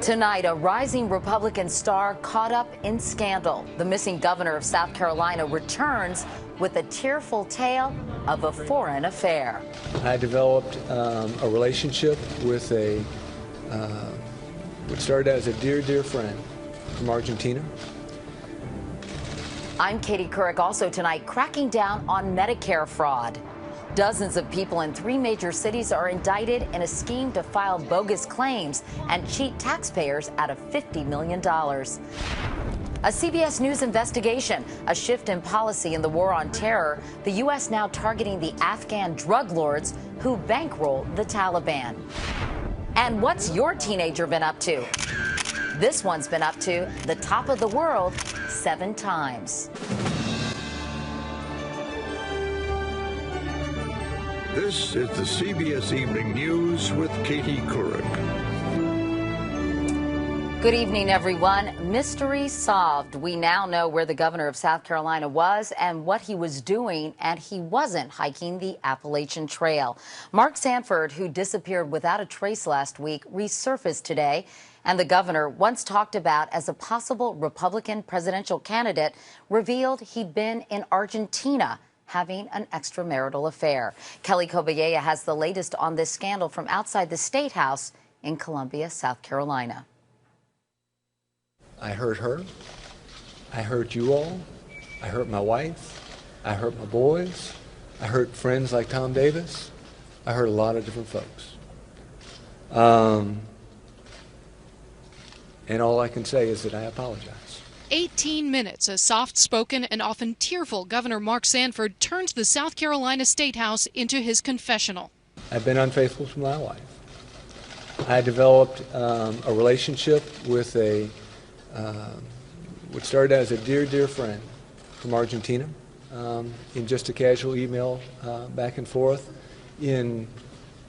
Tonight, a rising Republican star caught up in scandal. The missing governor of South Carolina returns with a tearful tale of a foreign affair. I developed a relationship with what started as a dear, dear friend from Argentina. I'm Katie Couric. Also tonight, cracking down on Medicare fraud. Dozens of people in 3 major cities are indicted in a scheme to file bogus claims and cheat taxpayers out of $50 million. A CBS News investigation, a shift in policy in the war on terror, the U.S. now targeting the Afghan drug lords who bankroll the Taliban. And what's your teenager been up to? This one's been up to the top of the world 7 times. This is the CBS Evening News with Katie Couric. Good evening, everyone. Mystery solved. We now know where the governor of South Carolina was and what he was doing, and he wasn't hiking the Appalachian Trail. Mark Sanford, who disappeared without a trace last week, resurfaced today, and the governor, once talked about as a possible Republican presidential candidate, revealed he'd been in Argentina having an extramarital affair. Kelly Cobiella has the latest on this scandal from outside the State House in Columbia, South Carolina. I hurt her. I hurt you all. I hurt my wife. I hurt my boys. I hurt friends like Tom Davis. I hurt a lot of different folks. And all I can say is that I apologize. 18 minutes, a soft-spoken and often tearful Governor Mark Sanford turns the South Carolina State House into his confessional. I've been unfaithful to my wife. I developed a relationship with what started as a dear, dear friend from Argentina in just a casual email back and forth, in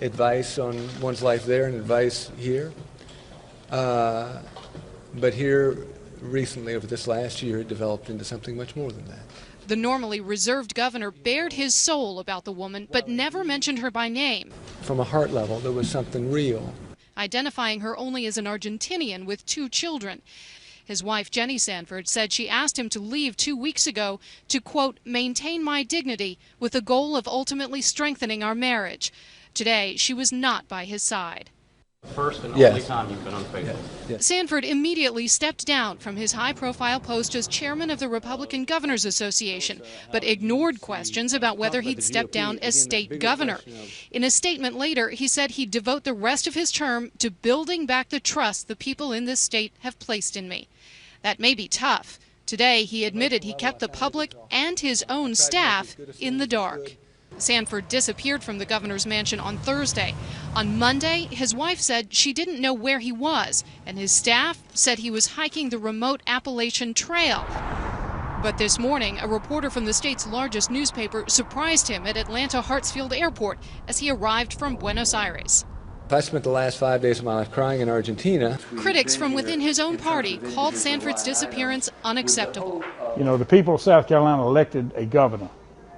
advice on one's life there and advice here. But here, recently, over this last year, it developed into something much more than that. The normally reserved governor bared his soul about the woman, but never mentioned her by name. From a heart level, there was something real. Identifying her only as an Argentinian with 2 children. His wife, Jenny Sanford, said she asked him to leave 2 weeks ago to, quote, maintain my dignity with the goal of ultimately strengthening our marriage. Today, she was not by his side. First and only time you've been unfaithful. Yes. Sanford immediately stepped down from his high-profile post as chairman of the Republican Governors Association, but ignored questions about whether he'd step down as state governor. In a statement later, he said he'd devote the rest of his term to building back the trust the people in this state have placed in me. That may be tough. Today, he admitted he kept the public and his own staff in the dark. Sanford disappeared from the governor's mansion on Thursday. On Monday, his wife said she didn't know where he was, and his staff said he was hiking the remote Appalachian Trail. But this morning, a reporter from the state's largest newspaper surprised him at Atlanta Hartsfield Airport as he arrived from Buenos Aires. I spent the last 5 days of my life crying in Argentina. Critics from within his own party called Sanford's disappearance unacceptable. You know, the people of South Carolina elected a governor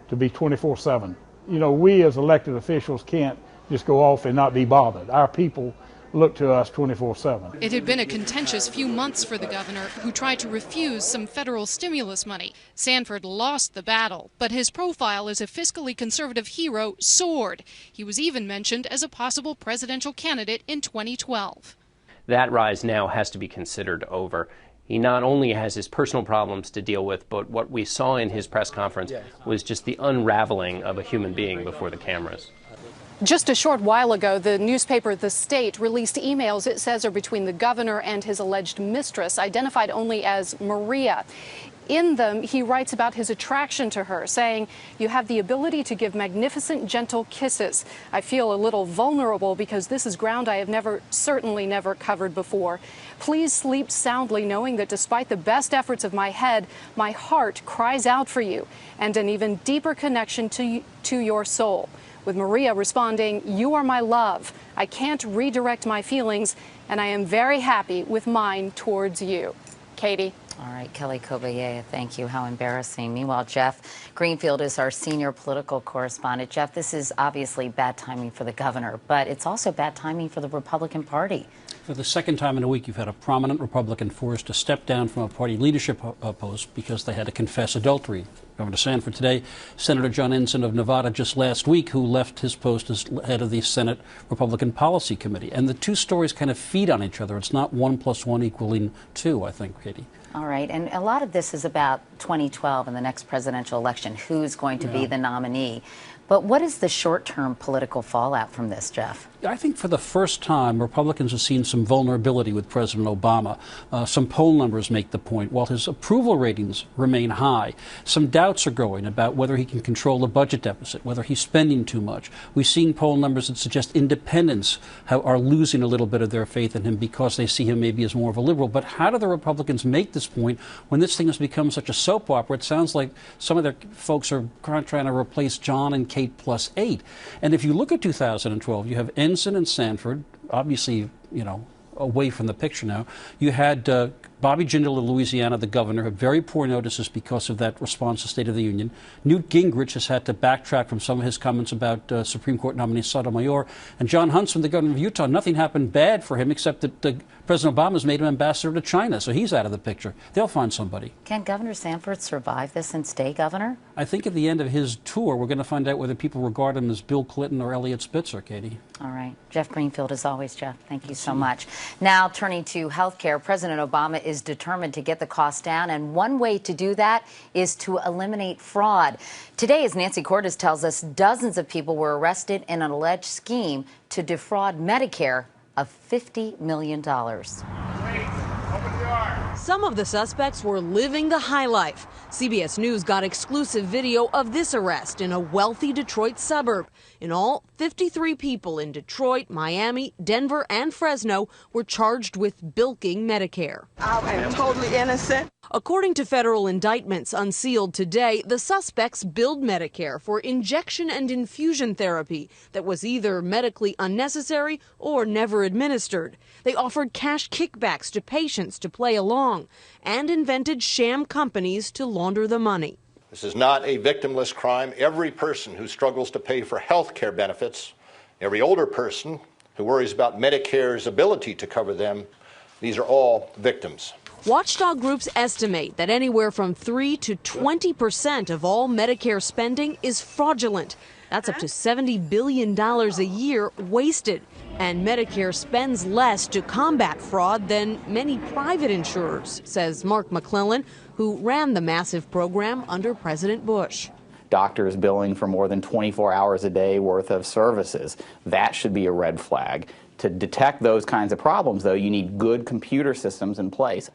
to be 24/7. You know, we as elected officials can't just go off and not be bothered. Our people look to us 24/7. It had been a contentious few months for the governor, who tried to refuse some federal stimulus money. Sanford lost the battle, but his profile as a fiscally conservative hero soared. He was even mentioned as a possible presidential candidate in 2012. That rise now has to be considered over. He not only has his personal problems to deal with, but what we saw in his press conference was just the unraveling of a human being before the cameras. Just a short while ago, the newspaper The State released emails it says are between the governor and his alleged mistress, identified only as Maria. In them, he writes about his attraction to her, saying, "You have the ability to give magnificent, gentle kisses. I feel a little vulnerable because this is ground I have certainly never covered before. Please sleep soundly knowing that despite the best efforts of my head, my heart cries out for you and an even deeper connection to your soul." With Maria responding, "You are my love. I can't redirect my feelings, and I am very happy with mine towards you." Katie. All right, Kelly Kobayea, thank you. How embarrassing. Meanwhile, Jeff Greenfield is our senior political correspondent. Jeff, this is obviously bad timing for the governor, but it's also bad timing for the Republican Party. For the second time in a week, you've had a prominent Republican forced to step down from a party leadership post because they had to confess adultery. Governor Sanford today, Senator John Ensign of Nevada just last week, who left his post as head of the Senate Republican Policy Committee. And the two stories kind of feed on each other. It's not 1 + 1 = 2, I think, Katie. All right. And a lot of this is about 2012 and the next presidential election, who's going to be the nominee. But what is the short-term political fallout from this, Jeff? I think for the first time, Republicans have seen some vulnerability with President Obama. Some poll numbers make the point. While his approval ratings remain high, some doubts are growing about whether he can control the budget deficit, whether he's spending too much. We've seen poll numbers that suggest independents are losing a little bit of their faith in him because they see him maybe as more of a liberal. But how do the Republicans make this point when this thing has become such a soap opera? It sounds like some of their folks are trying to replace John and Kate +8. And if you look at 2012, you have Ensign and Sanford, obviously, away from the picture now. You had Bobby Jindal of Louisiana, the governor, had very poor notices because of that response to State of the Union. Newt Gingrich has had to backtrack from some of his comments about Supreme Court nominee Sotomayor. And John Huntsman, the governor of Utah, nothing happened bad for him except that President Obama's made him ambassador to China, so he's out of the picture. They'll find somebody. Can Governor Sanford survive this and stay governor? I think at the end of his tour, we're going to find out whether people regard him as Bill Clinton or Eliot Spitzer, Katie. All right. Jeff Greenfield, as always, Jeff, thank you so much. Now, turning to health care, President Obama is determined to get the cost down, and one way to do that is to eliminate fraud. Today, as Nancy Cordes tells us, dozens of people were arrested in an alleged scheme to defraud Medicare of $50 million. Some of the suspects were living the high life. CBS News got exclusive video of this arrest in a wealthy Detroit suburb. In all, 53 people in Detroit, Miami, Denver, and Fresno were charged with bilking Medicare. I am totally innocent. According to federal indictments unsealed today, the suspects billed Medicare for injection and infusion therapy that was either medically unnecessary or never administered. They offered cash kickbacks to patients to play along and invented sham companies to launder the money. This is not a victimless crime. Every person who struggles to pay for health care benefits, every older person who worries about Medicare's ability to cover them, these are all victims. Watchdog groups estimate that anywhere from 3 to 20% of all Medicare spending is fraudulent. That's up to $70 billion a year wasted. And Medicare spends less to combat fraud than many private insurers, says Mark McClellan, who ran the massive program under President Bush. Doctors billing for more than 24 hours a day worth of services. That should be a red flag. To detect those kinds of problems, though, you need good computer systems in place.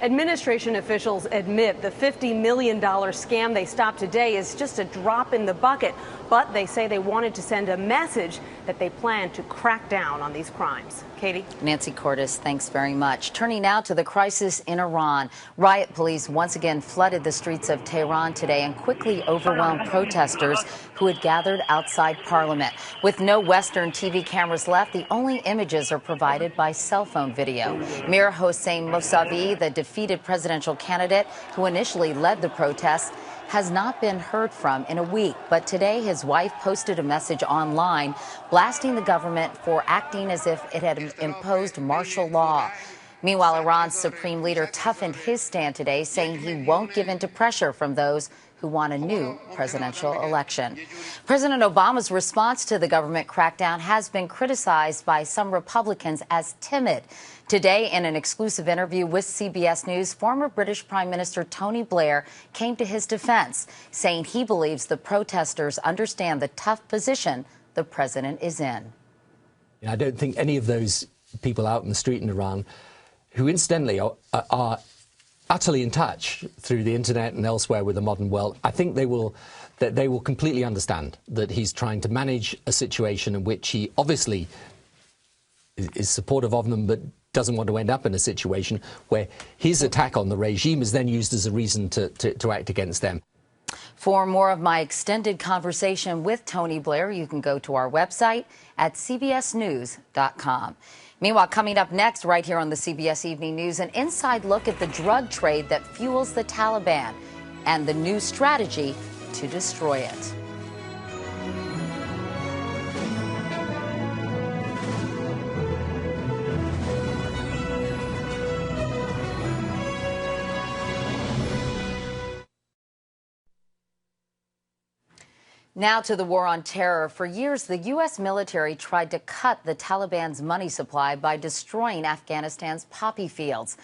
Administration officials admit the $50 million scam they stopped today is just a drop in the bucket, but they say they wanted to send a message that they plan to crack down on these crimes. Katie? Nancy Cordes, thanks very much. Turning now to the crisis in Iran. Riot police once again flooded the streets of Tehran today and quickly overwhelmed protesters who had gathered outside Parliament. With no Western TV cameras left, the only images are provided by cell phone video. Mir Hossein Mousavi, the defeated presidential candidate who initially led the protests, has not been heard from in a week. But today his wife posted a message online blasting the government for acting as if it had imposed martial law. Meanwhile, Iran's supreme leader toughened his stand today, saying he won't give in to pressure from those who want a new presidential election. President Obama's response to the government crackdown has been criticized by some Republicans as timid. Today, in an exclusive interview with CBS News, former British Prime Minister Tony Blair came to his defense, saying he believes the protesters understand the tough position the president is in. I don't think any of those people out in the street in Iran, who incidentally are utterly in touch through the internet and elsewhere with the modern world, I think they will completely understand that he's trying to manage a situation in which he obviously is supportive of them, but doesn't want to end up in a situation where his attack on the regime is then used as a reason to act against them. For more of my extended conversation with Tony Blair, you can go to our website at cbsnews.com. Meanwhile, coming up next, right here on the CBS Evening News, an inside look at the drug trade that fuels the Taliban and the new strategy to destroy it. Now to the war on terror. For years, the U.S. military tried to cut the Taliban's money supply by destroying Afghanistan's poppy fields.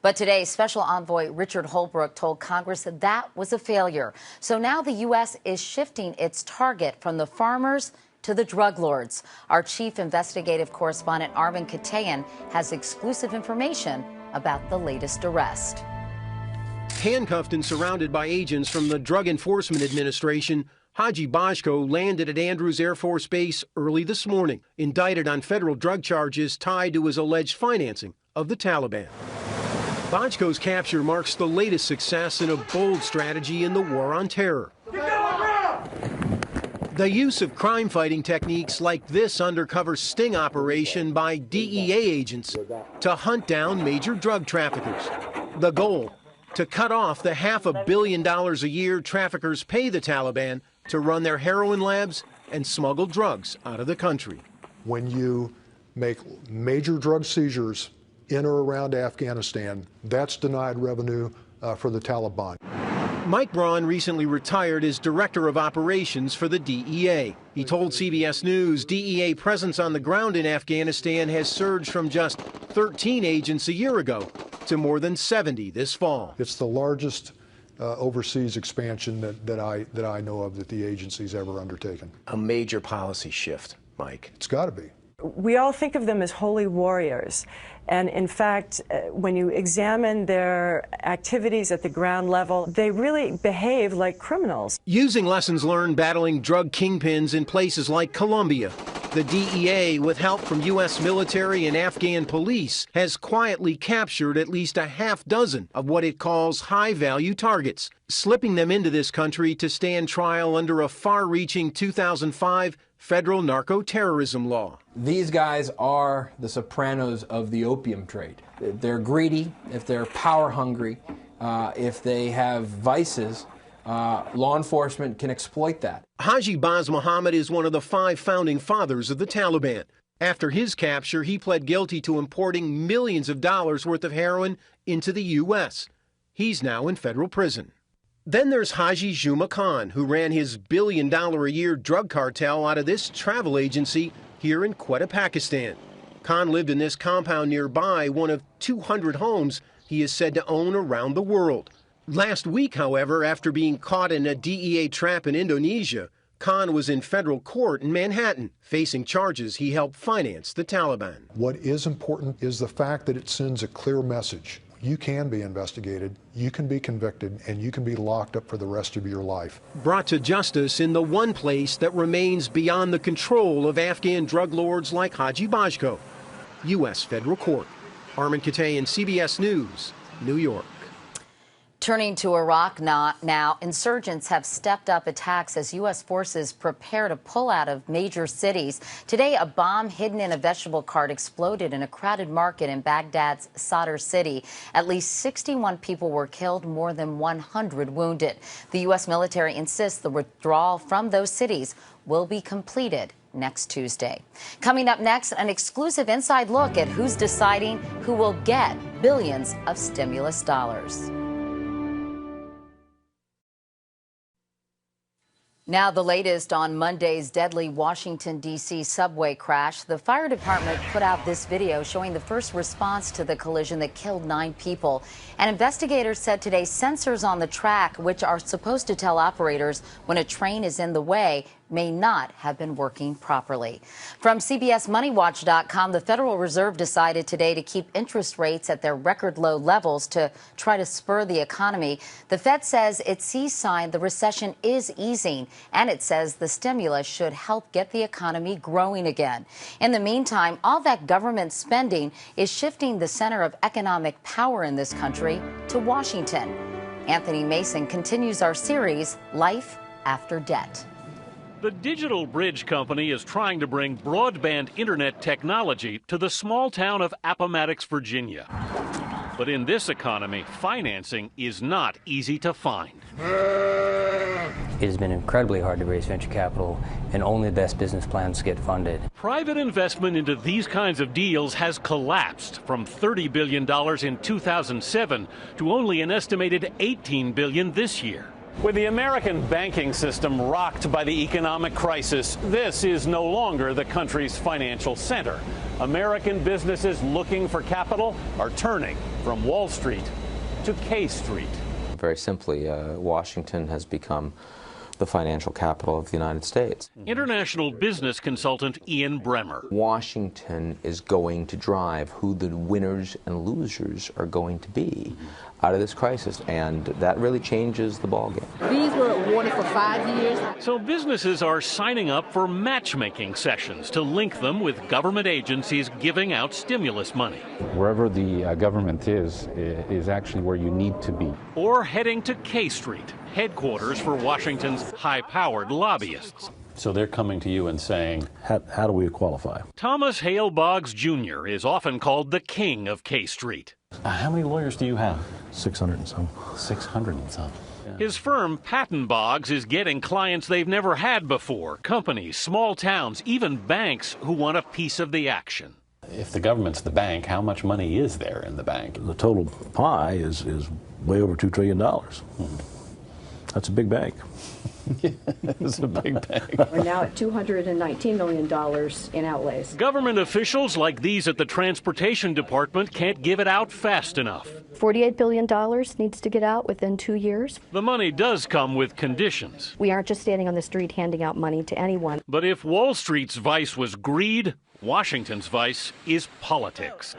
But today, Special Envoy Richard Holbrooke told Congress that that was a failure. So now the U.S. is shifting its target from the farmers to the drug lords. Our chief investigative correspondent, Armen Keteyian, has exclusive information about the latest arrest. Handcuffed and surrounded by agents from the Drug Enforcement Administration, Haji Bajko landed at Andrews Air Force Base early this morning, indicted on federal drug charges tied to his alleged financing of the Taliban. Bajko's capture marks the latest success in a bold strategy in the war on terror. The use of crime-fighting techniques like this undercover sting operation by DEA agents to hunt down major drug traffickers. The goal, to cut off the $500 million a year traffickers pay the Taliban to run their heroin labs and smuggle drugs out of the country. When you make major drug seizures in or around Afghanistan, that's denied revenue for the Taliban. Mike Braun recently retired as Director of Operations for the DEA. He told CBS News DEA presence on the ground in Afghanistan has surged from just 13 agents a year ago to more than 70 this fall. It's the largest overseas expansion that I know of that the agency's ever undertaken. A major policy shift, Mike. It's got to be. We all think of them as holy warriors. And in fact, when you examine their activities at the ground level, they really behave like criminals. Using lessons learned battling drug kingpins in places like Colombia, the DEA, with help from U.S. military and Afghan police, has quietly captured at least a half dozen of what it calls high-value targets, slipping them into this country to stand trial under a far-reaching 2005 federal narco-terrorism law. These guys are the Sopranos of the opium trade. If they're greedy, if they're power-hungry, if they have vices, law enforcement can exploit that. Haji Baz Mohammed is one of the 5 founding fathers of the Taliban. After his capture, he pled guilty to importing millions of dollars worth of heroin into the U.S. He's now in federal prison. Then there's Haji Juma Khan, who ran his billion-dollar-a-year drug cartel out of this travel agency here in Quetta, Pakistan. Khan lived in this compound nearby, one of 200 homes he is said to own around the world. Last week, however, after being caught in a DEA trap in Indonesia, Khan was in federal court in Manhattan, facing charges he helped finance the Taliban. What is important is the fact that it sends a clear message. You can be investigated, you can be convicted, and you can be locked up for the rest of your life. Brought to justice in the one place that remains beyond the control of Afghan drug lords like Haji Bajko, U.S. Federal Court. Armen Keteyian, CBS News, New York. Turning to Iraq now, insurgents have stepped up attacks as U.S. forces prepare to pull out of major cities. Today, a bomb hidden in a vegetable cart exploded in a crowded market in Baghdad's Sadr city. At least 61 people were killed, more than 100 wounded. The U.S. military insists the withdrawal from those cities will be completed next Tuesday. Coming up next, an exclusive inside look at who's deciding who will get billions of stimulus dollars. Now the latest on Monday's deadly Washington, D.C. subway crash. The fire department put out this video showing the first response to the collision that killed 9 people. And investigators said today sensors on the track, which are supposed to tell operators when a train is in the way, may not have been working properly. From CBSMoneyWatch.com, the Federal Reserve decided today to keep interest rates at their record low levels to try to spur the economy. The Fed says it sees signs the recession is easing, and it says the stimulus should help get the economy growing again. In the meantime, all that government spending is shifting the center of economic power in this country to Washington. Anthony Mason continues our series, Life After Debt. The Digital Bridge Company is trying to bring broadband internet technology to the small town of Appomattox, Virginia. But in this economy, financing is not easy to find. It has been incredibly hard to raise venture capital, and only the best business plans get funded. Private investment into these kinds of deals has collapsed from $30 billion in 2007 to only an estimated $18 billion this year. With the American banking system rocked by the economic crisis, this is no longer the country's financial center. American businesses looking for capital are turning from Wall Street to K Street. Very simply, Washington has become the financial capital of the United States. International business consultant Ian Bremer. Washington is going to drive who the winners and losers are going to be out of this crisis, and that really changes the ballgame. These were awarded for 5 years. So businesses are signing up for matchmaking sessions to link them with government agencies giving out stimulus money. Wherever the government is actually where you need to be. Or heading to K Street, headquarters for Washington's high-powered lobbyists. So they're coming to you and saying, how do we qualify? Thomas Hale Boggs Jr. is often called the king of K Street. How many lawyers do you have? 600 and some. 600 and some. Yeah. His firm, Patton Boggs, is getting clients they've never had before. Companies, small towns, even banks who want a piece of the action. If the government's the bank, how much money is there in the bank? The total pie is way over $2 trillion. That's a big bank. It's a big bank. We're now at $219 million in outlays. Government officials like these at the Transportation Department can't give it out fast enough. $48 billion needs to get out within 2 years. The money does come with conditions. We aren't just standing on the street handing out money to anyone. But if Wall Street's vice was greed, Washington's vice is politics.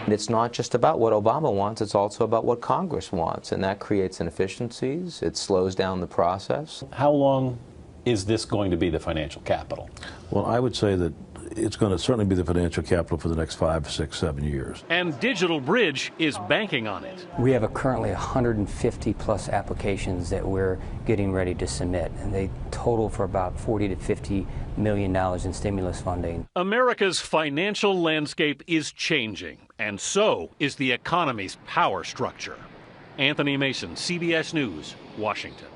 It's not just about what Obama wants, it's also about what Congress wants, and that creates inefficiencies, it slows down the process. How long is this going to be the financial capital? Well, I would say that it's going to certainly be the financial capital for the next 5, 6, 7 years. And Digital Bridge is banking on it. We have currently 150 plus applications that we're getting ready to submit, and they total for about $40 to $50 million in stimulus funding. America's financial landscape is changing, and so is the economy's power structure. Anthony Mason, CBS News, Washington.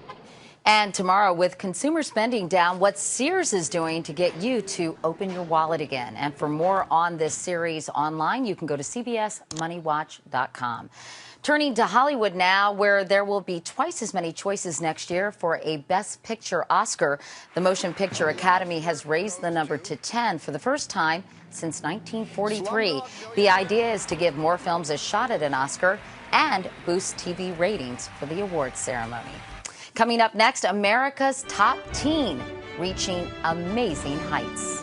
And tomorrow, with consumer spending down, what Sears is doing to get you to open your wallet again. And for more on this series online, you can go to cbsmoneywatch.com. Turning to Hollywood now, where there will be twice as many choices next year for a Best Picture Oscar. The Motion Picture Academy has raised the number to 10 for the first time since 1943. The idea is to give more films a shot at an Oscar and boost TV ratings for the awards ceremony. Coming up next, America's top teen reaching amazing heights.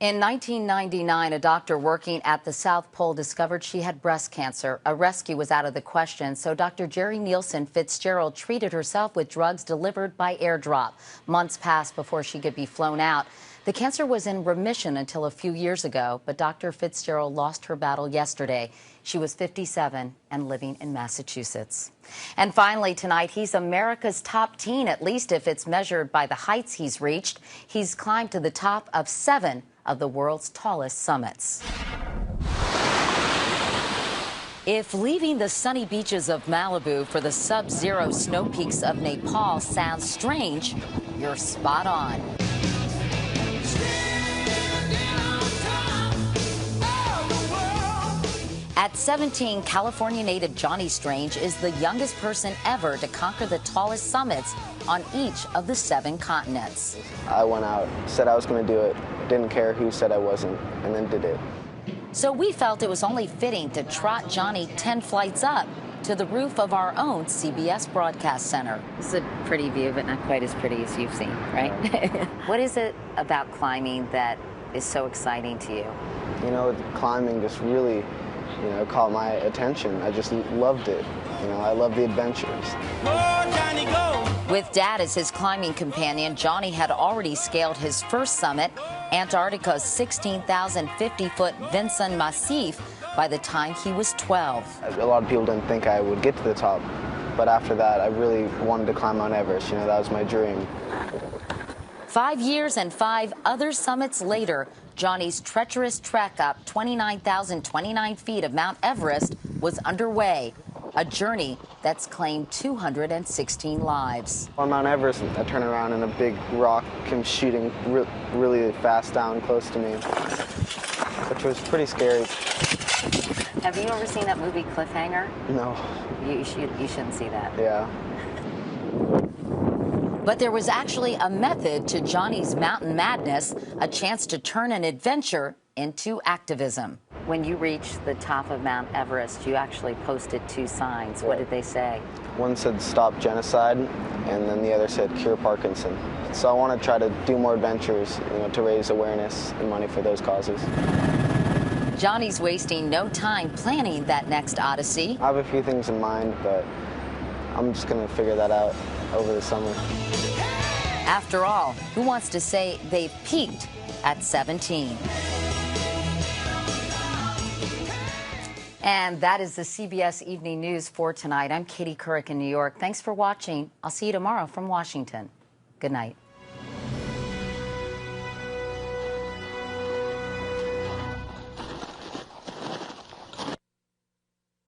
In 1999, a doctor working at the South Pole discovered she had breast cancer. A rescue was out of the question, so Dr. Jerry Nielsen Fitzgerald treated herself with drugs delivered by airdrop. Months passed before she could be flown out. The cancer was in remission until a few years ago, but Dr. Fitzgerald lost her battle yesterday. She was 57 and living in Massachusetts. And finally tonight, he's America's top teen, at least if it's measured by the heights he's reached. He's climbed to the top of 7 of the world's tallest summits. If leaving the sunny beaches of Malibu for the sub-zero snow peaks of Nepal sounds strange, you're spot on. At 17, California native Johnny Strange is the youngest person ever to conquer the tallest summits on each of the 7 continents. I went out, said I was going to do it, didn't care who said I wasn't, and then did it. So we felt it was only fitting to trot Johnny 10 flights up to the roof of our own CBS Broadcast Center. It's a pretty view, but not quite as pretty as you've seen, right? What is it about climbing that is so exciting to you? You know, climbing just really, caught my attention. I just loved it. I love the adventures. With Dad as his climbing companion, Johnny had already scaled his first summit, Antarctica's 16,050-foot Vinson Massif, by the time he was 12. A lot of people didn't think I would get to the top, but after that, I really wanted to climb Mount Everest. You know, that was my dream. 5 years and 5 other summits later, Johnny's treacherous trek up 29,029 feet of Mount Everest was underway, a journey that's claimed 216 lives. On Mount Everest, I turn around and a big rock came shooting really fast down close to me, which was pretty scary. Have you ever seen that movie Cliffhanger? No. You shouldn't see that. Yeah. But there was actually a method to Johnny's mountain madness, a chance to turn an adventure into activism. When you reached the top of Mount Everest, you actually posted 2 signs. What did they say? One said stop genocide, and then the other said cure Parkinson. So I want to try to do more adventures, you know, to raise awareness and money for those causes. Johnny's wasting no time planning that next odyssey. I have a few things in mind, but I'm just going to figure that out over the summer. After all, who wants to say they've peaked at 17? And that is the CBS Evening News for tonight. I'm Katie Couric in New York. Thanks for watching. I'll see you tomorrow from Washington. Good night.